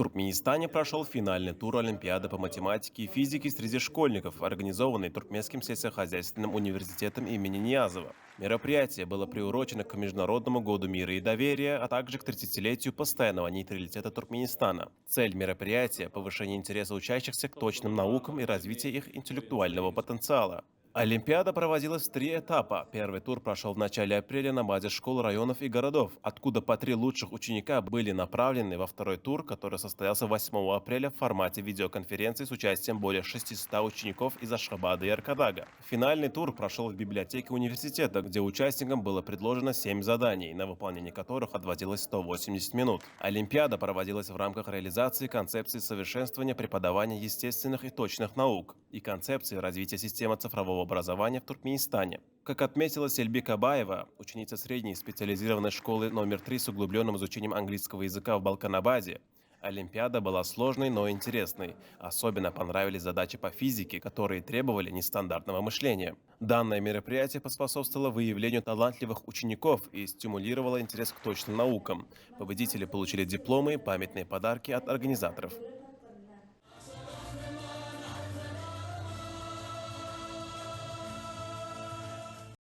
Туркменистане прошел финальный тур Олимпиады по математике и физике среди школьников, организованный Туркменским сельскохозяйственным университетом имени Ниязова. Мероприятие было приурочено к Международному году мира и доверия, а также к 30-летию постоянного нейтралитета Туркменистана. Цель мероприятия – повышение интереса учащихся к точным наукам и развитие их интеллектуального потенциала. Олимпиада проводилась в 3 этапа. Первый тур прошел в начале апреля на базе школ, районов и городов, откуда по 3 лучших ученика были направлены во второй тур, который состоялся 8 апреля в формате видеоконференции с участием более 600 учеников из Ашхабада и Аркадага. Финальный тур прошел в библиотеке университета, где участникам было предложено 7 заданий, на выполнение которых отводилось 180 минут. Олимпиада проводилась в рамках реализации концепции совершенствования преподавания естественных и точных наук и концепции развития системы цифрового образования в Туркменистане. Как отметила Сельби Кабаева, ученица средней специализированной школы номер 3 с углубленным изучением английского языка в Балканабаде, Олимпиада была сложной, но интересной. Особенно понравились задачи по физике, которые требовали нестандартного мышления. Данное мероприятие поспособствовало выявлению талантливых учеников и стимулировало интерес к точным наукам. Победители получили дипломы и памятные подарки от организаторов.